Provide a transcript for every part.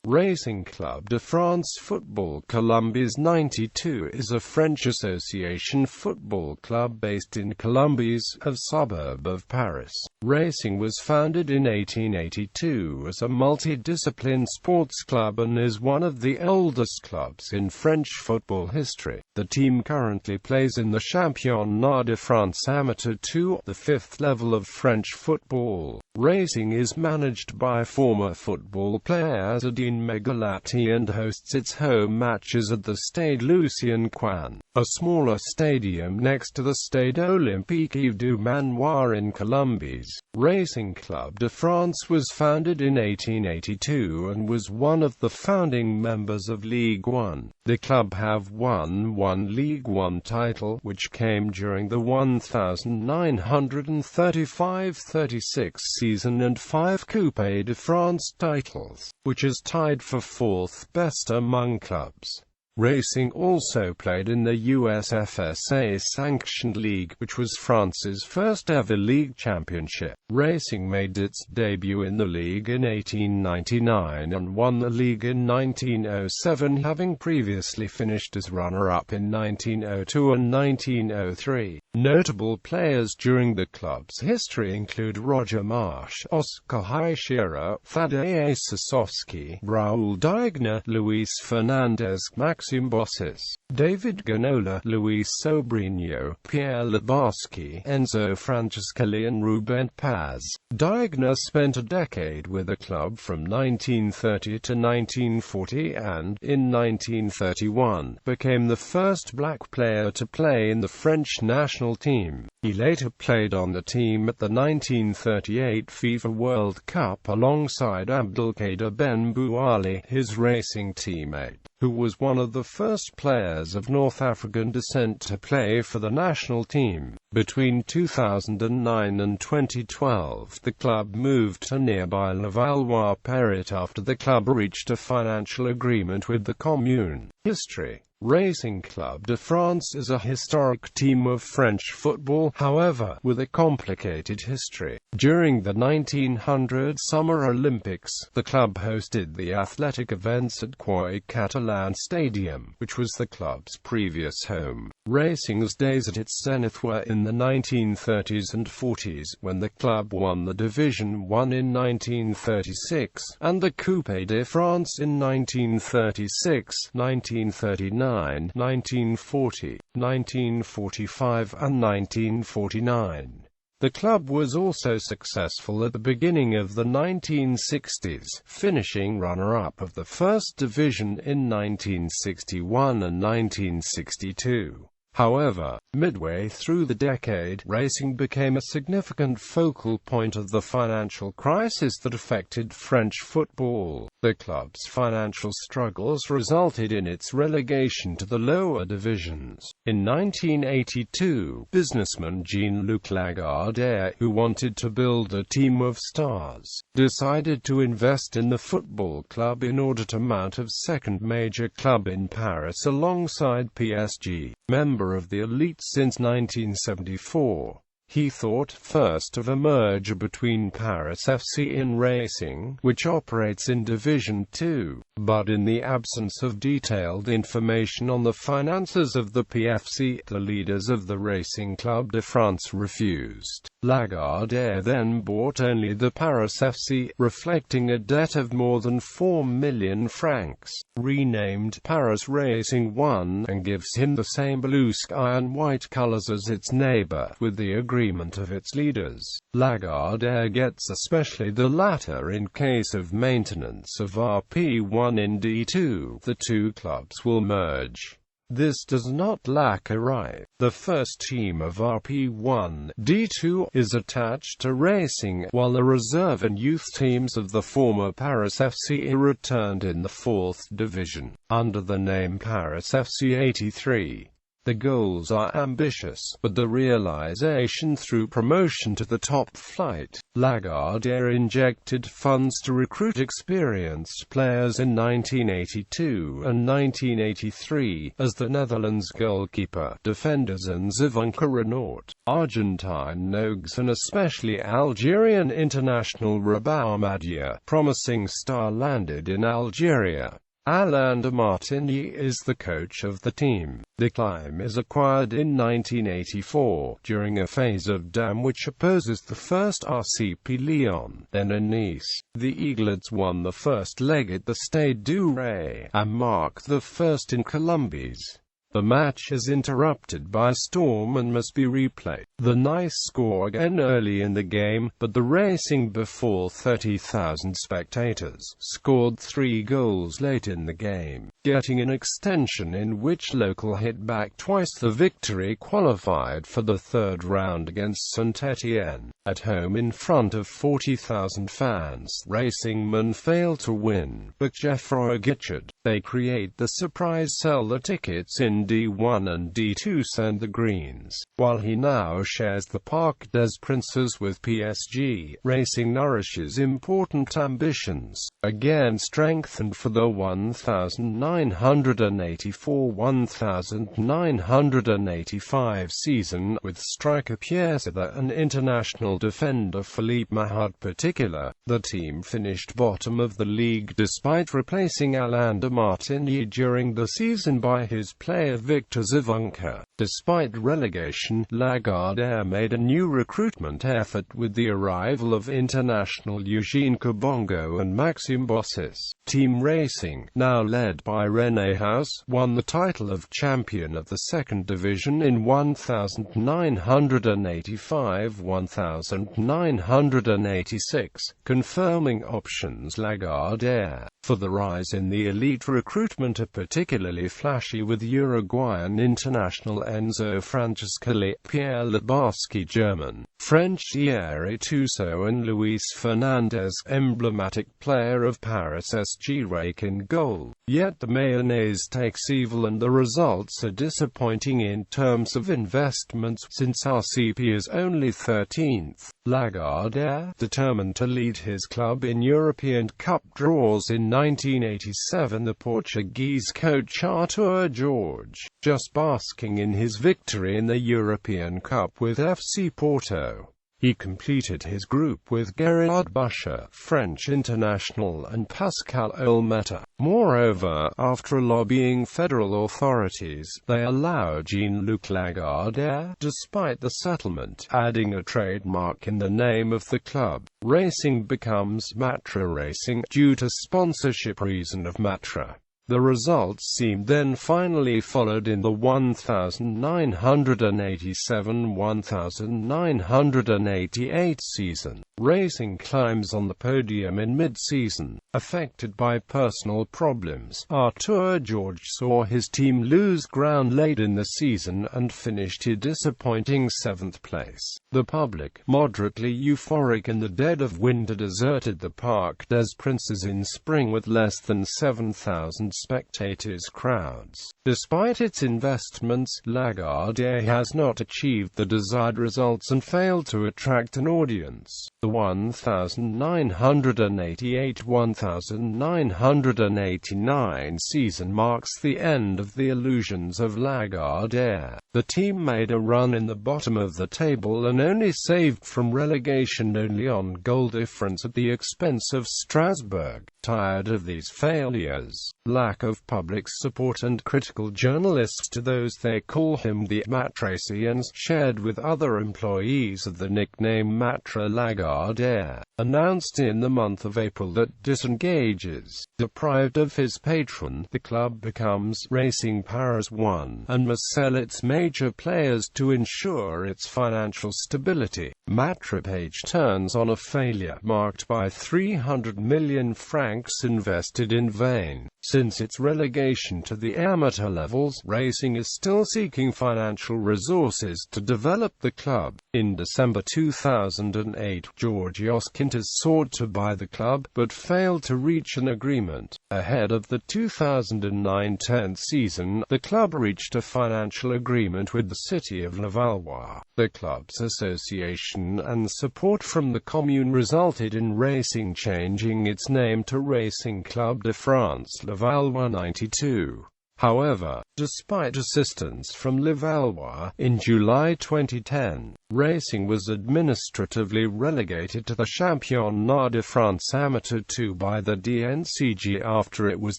Racing Club de France Football Colombes 92 is a French association football club based in Colombes, a suburb of Paris. Racing was founded in 1882 as a multidiscipline sports club and is one of the oldest clubs in French football history. The team currently plays in the Championnat de France Amateur 2, the fifth level of French football. Racing is managed by former football player Azzedine Meguellatti and hosts its home matches at the Stade Lucien-Choine, a smaller stadium next to the Stade Olympique Yves-du-Manoir in Colombes. Racing Club de France was founded in 1882 and was one of the founding members of Ligue 1. The club have won one Ligue 1 title, which came during the 1935-36 season, and 5 Coupe de France titles, which is tied for fourth best among clubs. Racing also played in the USFSA-sanctioned league, which was France's first ever league championship. Racing made its debut in the league in 1899 and won the league in 1907, having previously finished as runner-up in 1902 and 1903. Notable players during the club's history include Roger Marsh, Oscar Hichira, Tadej Sosowski, Raúl Digna, Luis Fernandez, Maxime Bossis, David Ginola, Luis Sobrino, Pierre Lebowski, Enzo Francescoli and Ruben Paz. Digna spent a decade with the club from 1930 to 1940 and, in 1931, became the first black player to play in the French national team. He later played on the team at the 1938 FIFA World Cup alongside Abdelkader Ben Bouali, his racing teammate, who was one of the first players of North African descent to play for the national team. Between 2009 and 2012, the club moved to nearby Levallois-Perret after the club reached a financial agreement with the commune. History. Racing Club de France is a historic team of French football, however, with a complicated history. During the 1900 Summer Olympics, the club hosted the athletic events at Croix Catalan Stadium, which was the club's previous home. Racing's days at its zenith were in the 1930s and 40s, when the club won the Division 1 in 1936, and the Coupe de France in 1936, 1939, 1940, 1945 and 1949. The club was also successful at the beginning of the 1960s, finishing runner-up of the First Division in 1961 and 1962. However, midway through the decade, racing became a significant focal point of the financial crisis that affected French football. The club's financial struggles resulted in its relegation to the lower divisions. In 1982, businessman Jean-Luc Lagardère, who wanted to build a team of stars, decided to invest in the football club in order to mount a second major club in Paris alongside PSG, member of the elite since 1974. He thought first of a merger between Paris FC and Racing, which operates in Division 2, but in the absence of detailed information on the finances of the PFC, the leaders of the Racing Club de France refused. Lagardère then bought only the Paris FC, reflecting a debt of more than 4 million francs, renamed Paris Racing 1, and gives him the same blue sky and white colors as its neighbor, with the agreement of its leaders. Lagardère gets especially the latter in case of maintenance of RP1 in D2. The two clubs will merge. This does not lack a right. The first team of RP1, D2, is attached to Racing, while the reserve and youth teams of the former Paris FC are returned in the 4th division, under the name Paris FC 83. The goals are ambitious, but the realization through promotion to the top flight. Lagardère injected funds to recruit experienced players in 1982 and 1983, as the Netherlands goalkeeper, defenders and Zvonka Renault, Argentine Nogues and especially Algerian international Rabah Madia, promising star, landed in Algeria. Alain de Martigny is the coach of the team. The climb is acquired in 1984, during a phase of dam which opposes the first RCP Lyon, then in Nice. The Eaglets won the first leg at the Stade du Ré, and mark the first in Colombes. The match is interrupted by a storm and must be replayed. The Nice score again early in the game, but the Racing, before 30,000 spectators, scored 3 goals late in the game, getting an extension in which local hit back twice. The victory qualified for the third round against Saint-Étienne. At home in front of 40,000 fans, Racingmen fail to win, but Geoffroy Guichard, they create the surprise, sell the tickets in D1 and D2, send the Greens. While he now shares the Parc des Princes with PSG, Racing nourishes important ambitions, again strengthened for the 1984-1985 season, with striker Pierre Sither and international defender Philippe Mahut particular. The team finished bottom of the league despite replacing Alain de Martigny during the season by his player Victor Zvonka. Despite relegation, Lagardère made a new recruitment effort with the arrival of international Eugene Kabongo and Maxime Bossis. Team Racing, now led by René Haus, won the title of champion of the second division in 1985-1986, confirming options Lagardère for the rise in the elite. Recruitment are particularly flashy, with Uruguayan international Enzo Francescoli, Pierre Libarski, German, French Thierry Tussaud and Luis Fernandez, emblematic player of Paris SG, rake in goal. Yet the mayonnaise takes evil and the results are disappointing in terms of investments, since RCP is only 13th. Lagardère, determined to lead his club in European Cup draws in 1987, the Portuguese coach Artur Jorge, just basking in his victory in the European Cup with FC Porto. He completed his group with Gerard Boucher, French international, and Pascal Olmeta. Moreover, after lobbying federal authorities, they allowed Jean-Luc Lagardère, despite the settlement, adding a trademark in the name of the club. Racing becomes Matra Racing, due to sponsorship reason of Matra. The results seemed then finally followed in the 1987-1988 season. Racing climbs on the podium in mid-season. Affected by personal problems, Artur Jorge saw his team lose ground late in the season and finished a disappointing 7th place. The public, moderately euphoric in the dead of winter, deserted the Parc des Princes in spring with less than 7,000 spectators. Crowds. Despite its investments, Lagardère has not achieved the desired results and failed to attract an audience. The 1988-1989 season marks the end of the illusions of Lagardère. The team made a run in the bottom of the table and only saved from relegation only on goal difference at the expense of Strasbourg. Tired of these failures, lack of public support and critical journalists, to those they call him the Matracians, shared with other employees of the nickname Matra, Lagardère announced in the month of April that disengages. Deprived of his patron, the club becomes Racing Paris 1 and must sell its major players to ensure its financial stability. stability. Matra page turns on a failure marked by 300 million francs invested in vain. Since its relegation to the amateur levels, Racing is still seeking financial resources to develop the club. In December 2008, Georgios Kintas sought to buy the club, but failed to reach an agreement. Ahead of the 2009-10 season, the club reached a financial agreement with the city of Levallois. The club's association and support from the commune resulted in Racing changing its name to Racing Club de France Levallois 92. However, despite assistance from Levallois, in July 2010, Racing was administratively relegated to the Championnat de France Amateur 2 by the DNCG after it was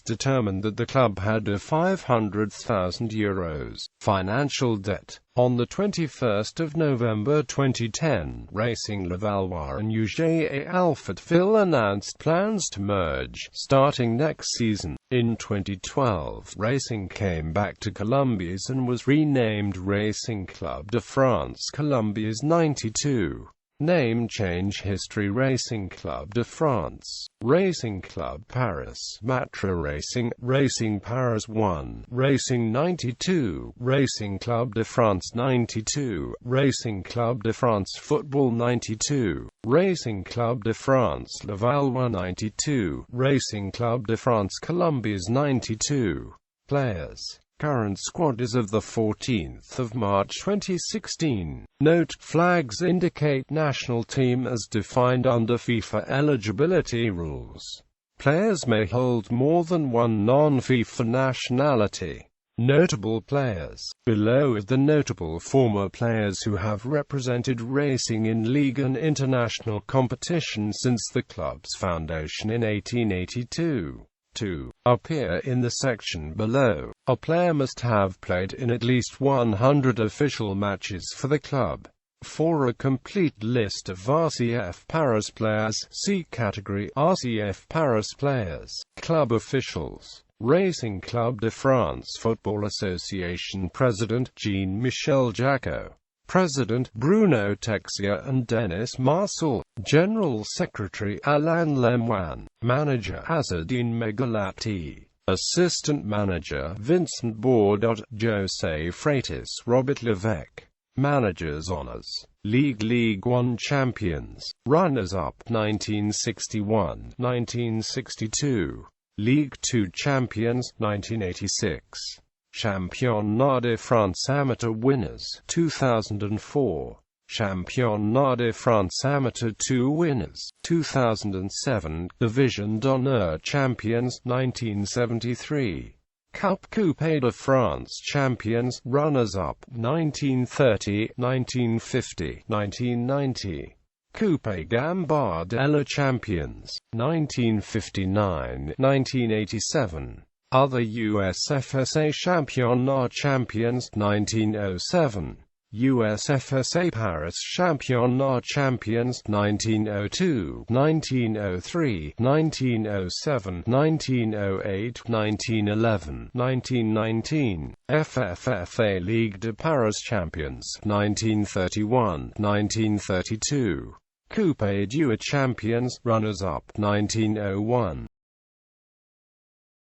determined that the club had a €500,000 financial debt. On the 21st of November 2010, Racing Levallois and UGA Alfortville announced plans to merge, starting next season. In 2012, Racing came back to Colombes and was renamed Racing Club de France Colombes 92. Name change history: Racing Club de France, Racing Club Paris, Matra Racing, Racing Paris 1, Racing 92, Racing Club de France 92, Racing Club de France Football 92, Racing Club de France Levallois 92, Racing Club de France Colombes 92. Players. Current squad is of the 14th of March 2016. Note: flags indicate national team as defined under FIFA eligibility rules. Players may hold more than one non-FIFA nationality. Notable players. Below are the notable former players who have represented Racing in league and international competition since the club's foundation in 1882. To appear in the section below, a player must have played in at least 100 official matches for the club. For a complete list of RCF Paris players, see category RCF Paris players. Club officials. Racing Club de France Football Association President Jean-Michel Jacot, President Bruno Texier and Denis Marcel, General Secretary Alain Lemoine, Manager Azzedine Meguellatti, Assistant Manager Vincent Bourdot, José Freitas, Robert Levesque. Managers Honours: Ligue 1 Champions, Runners-up 1961, 1962, Ligue 2 Champions 1986. Championnat de France Amateur Winners 2004, Championnat de France Amateur 2 Winners 2007, Division d'Honneur Champions 1973, Cup Coupe de France Champions, Runners-up 1930, 1950, 1990, Coupe Gambardella Champions 1959, 1987. Other USFSA Championnat Champions 1907, USFSA Paris Championnat Champions 1902, 1903, 1907, 1908, 1911, 1919, FFFA Ligue de Paris Champions 1931, 1932, Coupe du Champions, Runners-up 1901.